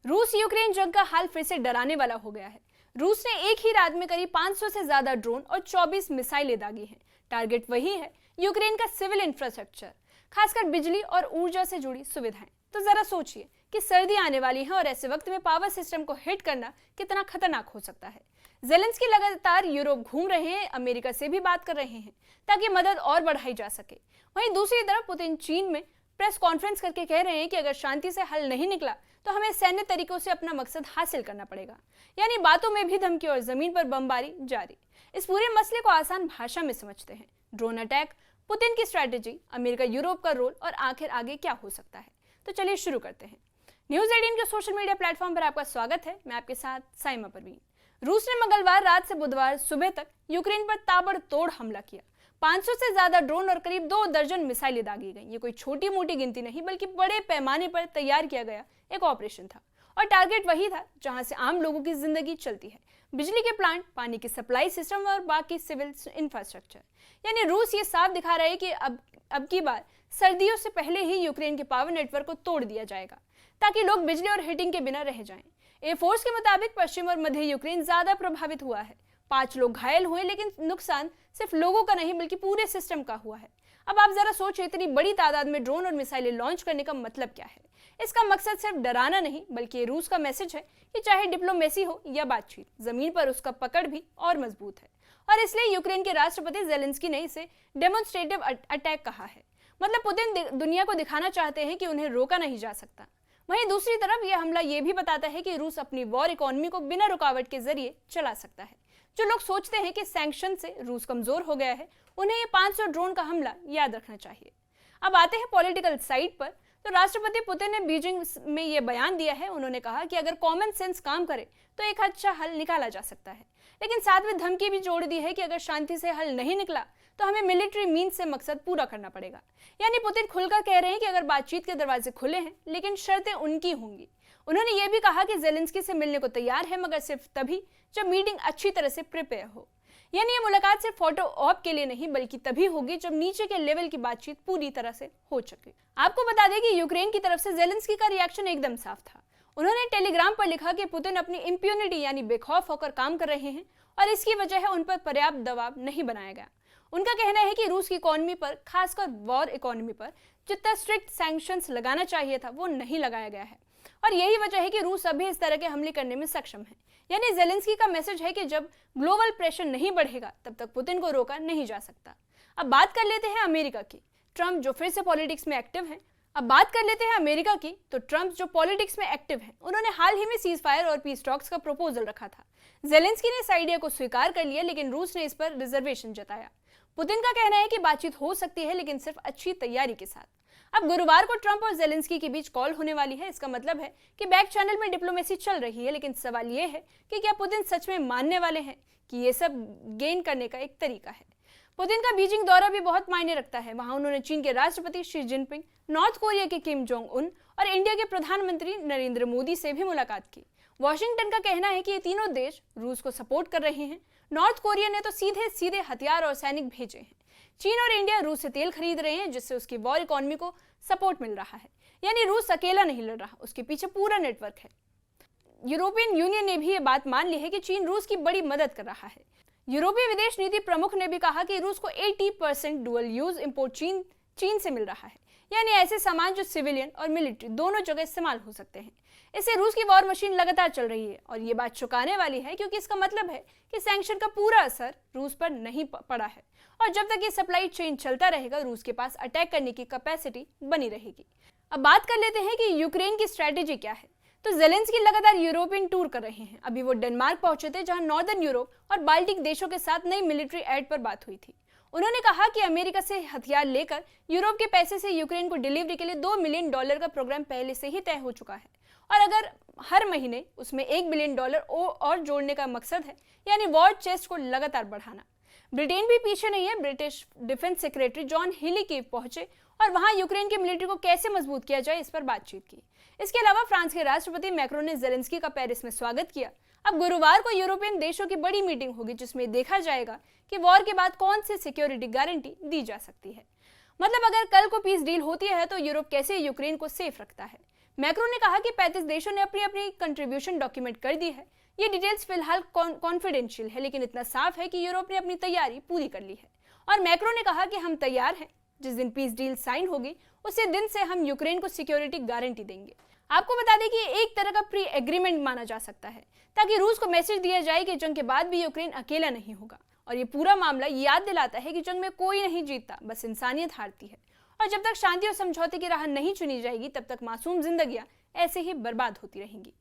रूस यूक्रेन जंग का हाल फिर से डराने वाला हो गया है। रूस ने एक ही रात में करीब 500 से ज्यादा ड्रोन और 24 मिसाइलें दागी हैं। टारगेट वही है, यूक्रेन का सिविल इंफ्रास्ट्रक्चर, खासकर बिजली और ऊर्जा से जुड़ी सुविधाएं। तो जरा सोचिए कि सर्दी आने वाली है और ऐसे वक्त में पावर सिस्टम को हिट करना कितना खतरनाक हो सकता है। जेलेंस्की लगातार यूरोप घूम रहे हैं, अमेरिका से भी बात कर रहे हैं ताकि मदद और बढ़ाई जा सके। वहीं दूसरी तरफ पुतिन चीन में प्रेस कॉन्फ्रेंस करके कह रहे हैं कि अगर शांति से हल नहीं निकला तो हमें सैन्य तरीकों से अपना मकसद हासिल करना पड़ेगा। यानी बातों में भी धमकी और जमीन पर बमबारी जारी। इस पूरे मसले को आसान भाषा में समझते हैं। ड्रोन अटैक, पुतिन की स्ट्रैटेजी, अमेरिका यूरोप का रोल और आखिर आगे क्या हो सकता है। तो चलिए शुरू करते हैं। न्यूज़ 18 के सोशल मीडिया प्लेटफॉर्म पर आपका स्वागत है। मैं आपके साथ साइमा परवीन। रूस ने मंगलवार रात से बुधवार सुबह तक यूक्रेन पर ताबड़तोड़ हमला किया। 500 से ज्यादा ड्रोन और करीब 2 दर्जन मिसाइलें दागी गई। ये कोई छोटी मोटी गिनती नहीं बल्कि बड़े पैमाने पर तैयार किया गया एक ऑपरेशन था। और टारगेट वही था जहां से आम लोगों की जिंदगी चलती है, बिजली के प्लांट, पानी की सप्लाई सिस्टम और बाकी सिविल इंफ्रास्ट्रक्चर। यानी रूस ये साफ दिखा रहा है कि अब की बार सर्दियों से पहले ही यूक्रेन के पावर नेटवर्क को तोड़ दिया जाएगा ताकि लोग बिजली और हीटिंग के बिना रह जाएं। एयरफोर्स के मुताबिक पश्चिम और मध्य यूक्रेन ज्यादा प्रभावित हुआ है। 5 लोग घायल हुए, लेकिन नुकसान सिर्फ लोगों का नहीं बल्कि पूरे सिस्टम का हुआ है। अब आप जरा सोचिए, इतनी बड़ी तादाद में ड्रोन और मिसाइलें लॉन्च करने का मतलब क्या है। इसका मकसद सिर्फ डराना नहीं बल्कि रूस का मैसेज है कि चाहे डिप्लोमेसी हो या बातचीत, जमीन पर उसका पकड़ भी और मजबूत है। और इसलिए यूक्रेन के राष्ट्रपति जेलेंस्की ने इसे डेमोन्स्ट्रेटिव अटैक कहा है। मतलब पुतिन दुनिया को दिखाना चाहते हैं कि उन्हें रोका नहीं जा सकता। वहीं दूसरी तरफ यह हमला यह भी बताता है कि रूस अपनी वॉर इकोनॉमी को बिना रुकावट के जरिए चला सकता है। जो लोग सोचते हैं कि सैंक्शन से रूस कमजोर हो गया है, उन्हें ये 500 ड्रोन का हमला याद रखना चाहिए। अब आते हैं पॉलिटिकल साइड पर। तो राष्ट्रपति पुतिन ने बीजिंग में ये बयान दिया है। उन्होंने कहा कि अगर कॉमन सेंस काम करे तो एक अच्छा हल निकाला जा सकता है, लेकिन साथ में धमकी भी जोड़ दी है कि अगर शांति से हल नहीं निकला तो हमें मिलिट्री मीन्स से मकसद पूरा करना पड़ेगा। यानी पुतिन खुलकर कह रहे हैं कि अगर बातचीत के दरवाजे खुले हैं, लेकिन शर्तें उनकी होंगी। उन्होंने ये भी कहा कि जेलेंस्की से मिलने को तैयार है, मगर सिर्फ तभी जब मीटिंग अच्छी तरह से प्रिपेयर हो। यानी ये मुलाकात सिर्फ फोटो ऑप के लिए नहीं बल्कि तभी होगी जब नीचे के लेवल की बातचीत पूरी तरह से हो चुके। आपको बता दें कि यूक्रेन की तरफ से जेलेंस्की का रिएक्शन एकदम साफ था। उन्होंने टेलीग्राम पर लिखा कि पुतिन अपनी इंप्यूनिटी यानी बेखौफ होकर काम कर रहे हैं और इसकी वजह है उन पर पर्याप्त दबाव नहीं बनाया गया। उनका कहना है कि रूस की इकोनॉमी पर, खासकर वॉर इकोनॉमी पर जितना स्ट्रिक्ट सैंक्शंस लगाना चाहिए था वो नहीं लगाया गया है और यही वजह है कि रूस अभी इस तरह के हमले करने में सक्षम है। यानी जेलेंस्की का मैसेज है कि जब ग्लोबल प्रेशर नहीं बढ़ेगा तब तक पुतिन को रोका नहीं जा सकता। अब बात कर लेते हैं अमेरिका की। ट्रंप जो फिर से पॉलिटिक्स में एक्टिव है। ट्रंप जो पॉलिटिक्स में एक्टिव हैं, उन्होंने हाल ही में सीज फायर और पीस टॉक्स का प्रपोजल रखा था। जेलेंस्की ने इस आइडिया को स्वीकार कर लिया, लेकिन रूस ने इस पर रिजर्वेशन जताया। पुतिन का कहना है कि बातचीत हो सकती है, लेकिन सिर्फ अच्छी तैयारी के साथ। अब गुरुवार को ट्रंप और जेलेंस्की के बीच कॉल होने वाली है। इसका मतलब है कि बैक चैनल में डिप्लोमेसी चल रही है, लेकिन सवाल यह है कि क्या पुतिन सच में मानने वाले हैं कि ये सब गेन करने का एक तरीका है। पुतिन का बीजिंग दौरा भी बहुत मायने रखता है। वहां उन्होंने चीन के राष्ट्रपति शी जिनपिंग, नॉर्थ कोरिया के किम जोंग उन और इंडिया के प्रधानमंत्री नरेंद्र मोदी से भी मुलाकात की। वॉशिंगटन का कहना है कि ये तीनों देश रूस को सपोर्ट कर रहे हैं। नॉर्थ कोरिया ने तो सीधे हथियार और सैनिक भेजे हैं। चीन और इंडिया रूस से तेल खरीद रहे हैं, जिससे उसकी वॉर इकोनॉमी को सपोर्ट मिल रहा है। यानी रूस अकेला नहीं लड़ रहा, उसके पीछे पूरा नेटवर्क है। यूरोपियन यूनियन ने भी ये बात मान ली है कि चीन रूस की बड़ी मदद कर रहा है। यूरोपीय विदेश नीति प्रमुख ने भी कहा कि रूस को 80% डुअल यूज इंपोर्ट चीन से मिल रहा है। यानी ऐसे सामान जो सिविलियन और मिलिट्री दोनों जगह इस्तेमाल हो सकते हैं। इससे रूस की वॉर मशीन लगातार चल रही है और ये बात चौंकाने वाली है, क्योंकि इसका मतलब है कि सैंक्शन का पूरा असर रूस पर नहीं पड़ा है और जब तक ये सप्लाई चेन चलता रहेगा, रूस के पास अटैक करने की कैपेसिटी बनी रहेगी। अब बात कर लेते हैं कि यूक्रेन की स्ट्रेटेजी क्या है। तो जेलेंस्की लगातार यूरोपियन टूर कर रहे हैं। अभी वो डेनमार्क पहुंचे थे, जहां नॉर्दर्न यूरोप और बाल्टिक देशों के साथ नई मिलिट्री एड पर बात हुई थी। उन्होंने कहा कि अमेरिका से हथियार लेकर यूरोप के पैसे से यूक्रेन को डिलीवरी के लिए $2 मिलियन का प्रोग्राम पहले से ही तय हो चुका है और अगर हर महीने उसमें $1 बिलियन और जोड़ने का मकसद है, यानी वॉर चेस्ट को लगातार बढ़ाना। ब्रिटेन भी पीछे नहीं है। British defence secretary John Healy Kyiv पहुंचे और वहां यूक्रेन की मिलिट्री को कैसे मजबूत किया जाए इस पर बातचीत की। इसके अलावा फ्रांस के राष्ट्रपति मैक्रोन ने जेलेंस्की का पेरिस में स्वागत किया। अब गुरुवार को यूरोपियन देशों की बड़ी मीटिंग होगी, जिसमें देखा जाएगा कि वॉर के बाद कौन सी सिक्योरिटी गारंटी दी जा सकती है। मतलब अगर कल को पीस डील होती है तो यूरोप कैसे यूक्रेन को सेफ रखता है। मैक्रो ने कहा कि 35 देशों ने अपनी अपनी कंट्रीब्यूशन डॉक्यूमेंट कर दी है। ये डिटेल्स फिलहाल कॉन्फिडेंशियल है, लेकिन इतना साफ है कि यूरोप ने अपनी तैयारी पूरी कर ली है। और मैक्रो ने कहा कि हम तैयार हैं, जिस दिन पीस डील साइन होगी उसी दिन से हम यूक्रेन को सिक्योरिटी गारंटी देंगे। आपको बता दें कि ये एक तरह का प्री एग्रीमेंट माना जा सकता है, ताकि रूस को मैसेज दिया जाए कि जंग के बाद भी यूक्रेन अकेला नहीं होगा। और ये पूरा मामला याद दिलाता है कि जंग में कोई नहीं जीतता, बस इंसानियत हारती है। और जब तक शांति और समझौते की राह नहीं चुनी जाएगी, तब तक मासूम जिंदगियां ऐसे ही बर्बाद होती रहेंगी।